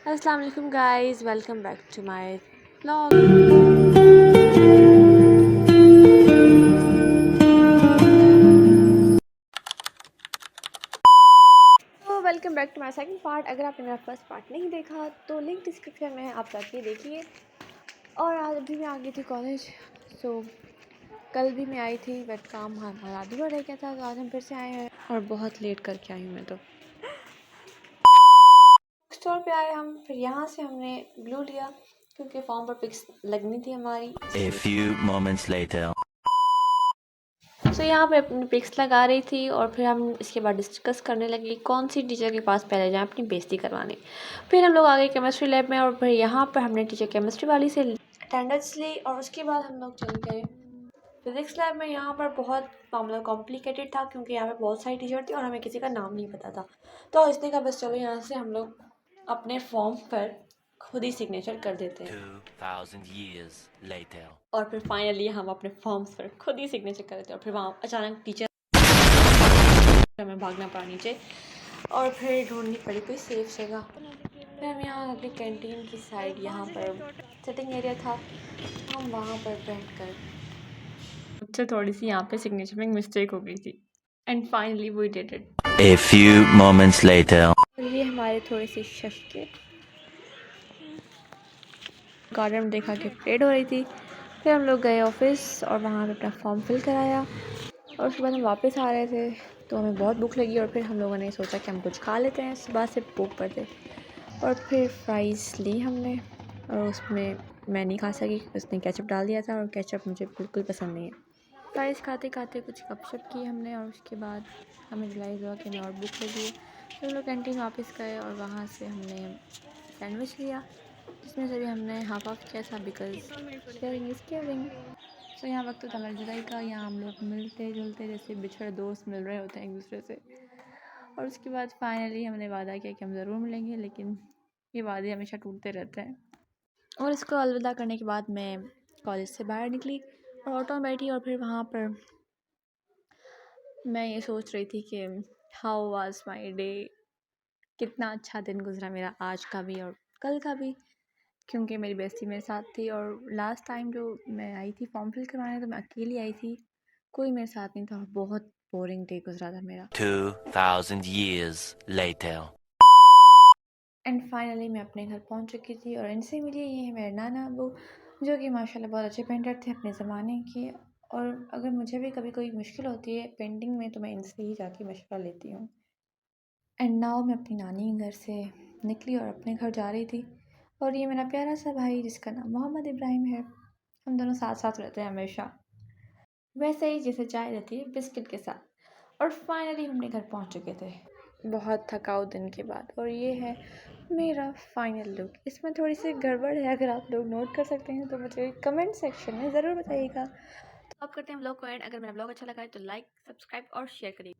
अस्सलाम वालेकुम guys, welcome back to my vlog. तो welcome back to my second part. अगर आपने मेरा फर्स्ट पार्ट नहीं देखा तो लिंक डिस्क्रिप्शन में है, आप जाके देखिए। और आज अभी मैं आ गई थी कॉलेज। कल भी मैं आई थी बट काम हमारा अधूरा रह गया था, तो आज हम फिर से आए हैं और बहुत लेट करके आई हूँ मैं। तो स्टोर पे आए हम, फिर यहाँ से हमने ग्लू लिया क्योंकि फॉर्म पर पिक्स लगनी थी हमारी। A few moments later. यहाँ पे अपनी पिक्स लगा रही थी और फिर हम इसके बाद डिस्कस करने लगे कौन सी टीचर के पास पहले जाएं अपनी बेइज्जती करवाने। फिर हम लोग आ गए केमिस्ट्री लैब में और फिर यहाँ पर हमने टीचर केमिस्ट्री वाली से अटेंडेंस ली और उसके बाद हम लोग चल गए फिज़िक्स लैब में। यहाँ पर बहुत मामला कॉम्प्लिकेटेड था क्योंकि यहाँ पे बहुत सारी टीचर थी और हमें किसी का नाम नहीं पता था। तो इसने कहा बस चलो यहाँ से हम लोग अपने फॉर्म पर खुद ही सिग्नेचर कर देते हैं। 2000 years later. और फिर फाइनली हम अपने फॉर्म्स पर खुद ही सिग्नेचर कर देते हैं और फिर वहाँ अचानक टीचर हमें भागना पड़ा नीचे और फिर ढूंढनी पड़ी कोई सेफ जगह। फिर हम यहाँ अपनी कैंटीन की साइड, यहाँ पर सिटिंग एरिया था, हम वहाँ पर बैठ कर मुझसे थोड़ी सी यहाँ पे सिग्नेचर में मिस्टेक हो गई थी and finally we did it. A few moments later. ये हमारे थोड़े से शश के गार्डन में देखा कि परेड हो रही थी। फिर हम लोग गए ऑफिस और वहाँ पे अपना फॉर्म फिल कराया और उसके बाद हम वापस आ रहे थे तो हमें बहुत भूख लगी और फिर हम लोगों ने सोचा कि हम कुछ खा लेते हैं, सुबह से भूख पर थे। और फिर फ्राइज़ ली हमने और उसमें मैं नहीं खा सकी, उसने केचप डाल दिया था और केचप मुझे बिल्कुल पसंद नहीं है। फ्राइज़ खाते खाते कुछ गपशप की हमने और उसके बाद हमें रियलाइज़ हुआ कि हमें और भूख लगी है। तो हम लोग कैंटीन वापस गए और वहाँ से हमने सैंडविच लिया जिसमें से भी हमने हाफ ऑफ किया था बिकॉज शेयरिंग इज़ केयरिंग। तो यहाँ वक्त था हमारी जुदाई का, यहाँ हम लोग मिलते जुलते जैसे बिछड़े दोस्त मिल रहे होते हैं एक दूसरे से। और उसके बाद फाइनली हमने वादा किया कि हम ज़रूर मिलेंगे, लेकिन ये वादे हमेशा टूटते रहते हैं। और इसको अलविदा करने के बाद मैं कॉलेज से बाहर निकली और ऑटो में बैठी और फिर वहाँ पर मैं ये सोच रही थी कि हाउ वाज माय डे, कितना अच्छा दिन गुजरा मेरा आज का भी और कल का भी, क्योंकि मेरी बेस्टी मेरे साथ थी। और लास्ट टाइम जो मैं आई थी फॉर्म फिल करवाने तो मैं अकेली आई थी, कोई मेरे साथ नहीं था और बहुत बोरिंग डे गुजरा था मेरा। 2000 years later. एंड फाइनली मैं अपने घर पहुंच चुकी थी और इनसे मिली। ये है मेरे नाना अबू जो कि माशाल्लाह बहुत अच्छे पेंटर थे अपने ज़माने के। और अगर मुझे भी कभी कोई मुश्किल होती है पेंटिंग में तो मैं इनसे ही जाके मशवरा लेती हूँ। एंड नाउ मैं अपनी नानी के घर से निकली और अपने घर जा रही थी। और ये मेरा प्यारा सा भाई जिसका नाम मोहम्मद इब्राहिम है, हम दोनों साथ साथ रहते हैं हमेशा, वैसे ही जैसे चाय रहती है बिस्किट के साथ। और फाइनली हमने घर पहुंच चुके थे बहुत थकाऊ दिन के बाद। और ये है मेरा फाइनल लुक। इसमें थोड़ी सी गड़बड़ है, अगर आप लोग नोट कर सकते हैं तो मुझे कमेंट सेक्शन में ज़रूर बताइएगा। तो आप करते हैं ब्लॉग को एंड। अगर मेरा ब्लॉग अच्छा लगा है तो लाइक, सब्सक्राइब और शेयर करिए।